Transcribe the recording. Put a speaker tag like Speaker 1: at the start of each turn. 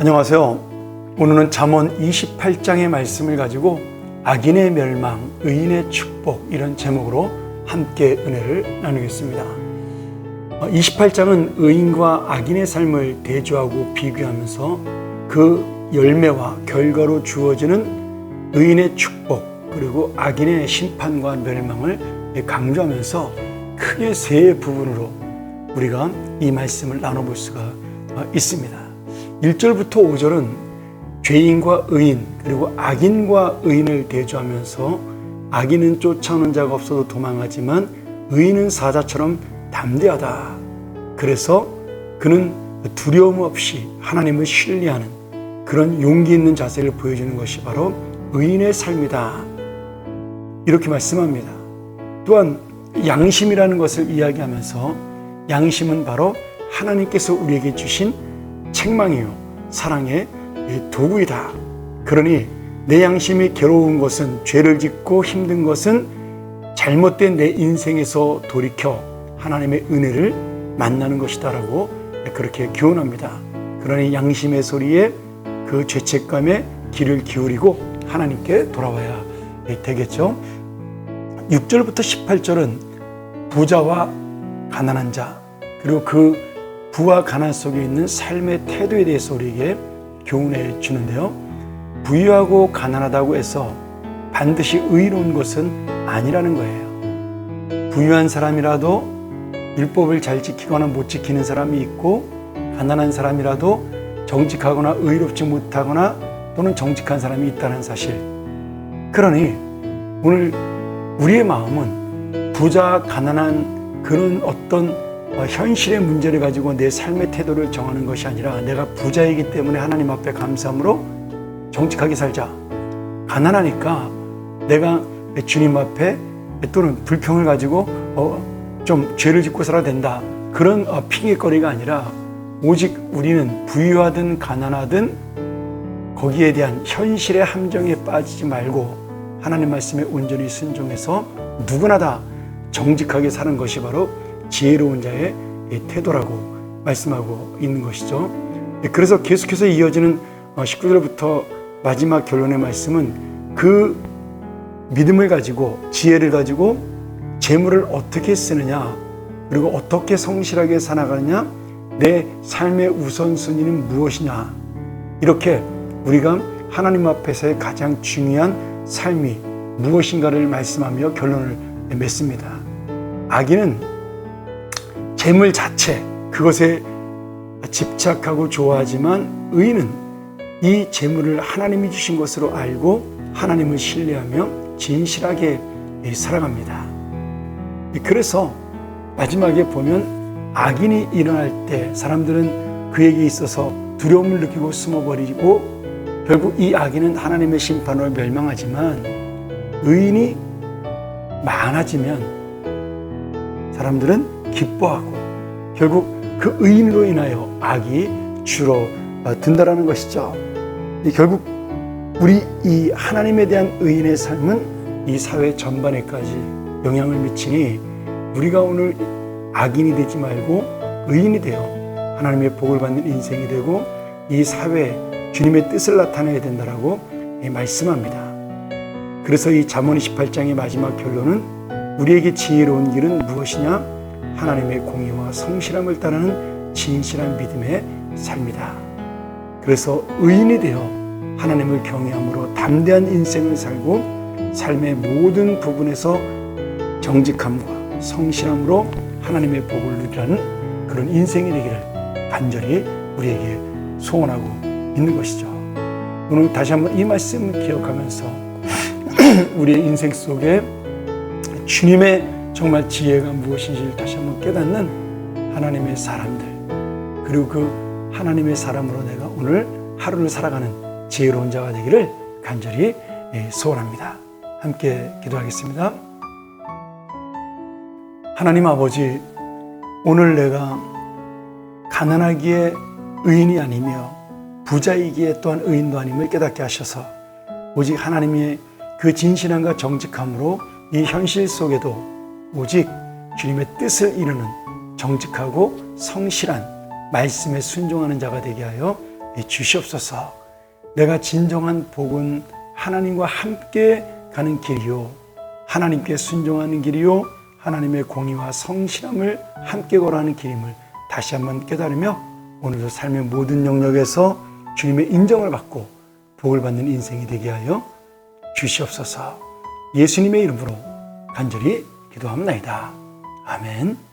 Speaker 1: 안녕하세요. 오늘은 잠언 28장의 말씀을 가지고 악인의 멸망, 의인의 축복 이런 제목으로 함께 은혜를 나누겠습니다. 28장은 의인과 악인의 삶을 대조하고 비교하면서 그 열매와 결과로 주어지는 의인의 축복 그리고 악인의 심판과 멸망을 강조하면서 크게 세 부분으로 우리가 이 말씀을 나눠볼 수가 있습니다. 1절부터 5절은 죄인과 의인 그리고 악인과 의인을 대조하면서 악인은 쫓아오는 자가 없어도 도망하지만 의인은 사자처럼 담대하다. 그래서 그는 두려움 없이 하나님을 신뢰하는 그런 용기 있는 자세를 보여주는 것이 바로 의인의 삶이다. 이렇게 말씀합니다. 또한 양심이라는 것을 이야기하면서 양심은 바로 하나님께서 우리에게 주신 책망이요 사랑의 도구이다. 그러니 내 양심이 괴로운 것은 죄를 짓고 힘든 것은 잘못된 내 인생에서 돌이켜 하나님의 은혜를 만나는 것이다 라고 그렇게 교훈합니다. 그러니 양심의 소리에 그 죄책감에 귀를 기울이고 하나님께 돌아와야 되겠죠. 6절부터 18절은 부자와 가난한 자 그리고 그 부와 가난 속에 있는 삶의 태도에 대해서 우리에게 교훈해 주는데요. 부유하고 가난하다고 해서 반드시 의로운 것은 아니라는 거예요. 부유한 사람이라도 율법을 잘 지키거나 못 지키는 사람이 있고 가난한 사람이라도 정직하거나 의롭지 못하거나 또는 정직한 사람이 있다는 사실. 그러니 오늘 우리의 마음은 부자 가난한 그런 어떤 현실의 문제를 가지고 내 삶의 태도를 정하는 것이 아니라 내가 부자이기 때문에 하나님 앞에 감사함으로 정직하게 살자. 가난하니까 내가 주님 앞에 또는 불평을 가지고 좀 죄를 짓고 살아야 된다. 그런 핑계거리가 아니라 오직 우리는 부유하든 가난하든 거기에 대한 현실의 함정에 빠지지 말고 하나님 말씀에 온전히 순종해서 누구나 다 정직하게 사는 것이 바로 지혜로운 자의 태도라고 말씀하고 있는 것이죠. 그래서 계속해서 이어지는 19절부터 마지막 결론의 말씀은 그 믿음을 가지고 지혜를 가지고 재물을 어떻게 쓰느냐 그리고 어떻게 성실하게 살아가느냐 내 삶의 우선순위는 무엇이냐 이렇게 우리가 하나님 앞에서의 가장 중요한 삶이 무엇인가를 말씀하며 결론을 맺습니다. 악인은 재물 자체 그것에 집착하고 좋아하지만 의인은 이 재물을 하나님이 주신 것으로 알고 하나님을 신뢰하며 진실하게 살아갑니다. 그래서 마지막에 보면 악인이 일어날 때 사람들은 그에게 있어서 두려움을 느끼고 숨어버리고 결국 이 악인은 하나님의 심판으로 멸망하지만 의인이 많아지면 사람들은 기뻐하고 결국 그 의인으로 인하여 악이 줄어든다라는 것이죠. 결국 우리 이 하나님에 대한 의인의 삶은 이 사회 전반에까지 영향을 미치니 우리가 오늘 악인이 되지 말고 의인이 되어 하나님의 복을 받는 인생이 되고 이 사회에 주님의 뜻을 나타내야 된다라고 말씀합니다. 그래서 이 잠언 28장의 마지막 결론은 우리에게 지혜로운 길은 무엇이냐? 하나님의 공의와 성실함을 따르는 진실한 믿음의 삶이다. 그래서 의인이 되어 하나님을 경외함으로 담대한 인생을 살고 삶의 모든 부분에서 정직함과 성실함으로 하나님의 복을 누리라는 그런 인생이 되기를 간절히 우리에게 소원하고 있는 것이죠. 오늘 다시 한번 이 말씀을 기억하면서 우리의 인생 속에 주님의 정말 지혜가 무엇인지를 다시 한번 깨닫는 하나님의 사람들 그리고 그 하나님의 사람으로 내가 오늘 하루를 살아가는 지혜로운 자가 되기를 간절히 소원합니다. 함께 기도하겠습니다. 하나님 아버지, 오늘 내가 가난하기에 의인이 아니며 부자이기에 또한 의인도 아님을 깨닫게 하셔서 오직 하나님의 그 진실함과 정직함으로 이 현실 속에도 오직 주님의 뜻을 이루는 정직하고 성실한 말씀에 순종하는 자가 되게 하여 주시옵소서. 내가 진정한 복은 하나님과 함께 가는 길이요, 하나님께 순종하는 길이요, 하나님의 공의와 성실함을 함께 걸어가는 길임을 다시 한번 깨달으며 오늘도 삶의 모든 영역에서 주님의 인정을 받고 복을 받는 인생이 되게 하여 주시옵소서. 예수님의 이름으로 간절히 기도합나이다. 아멘.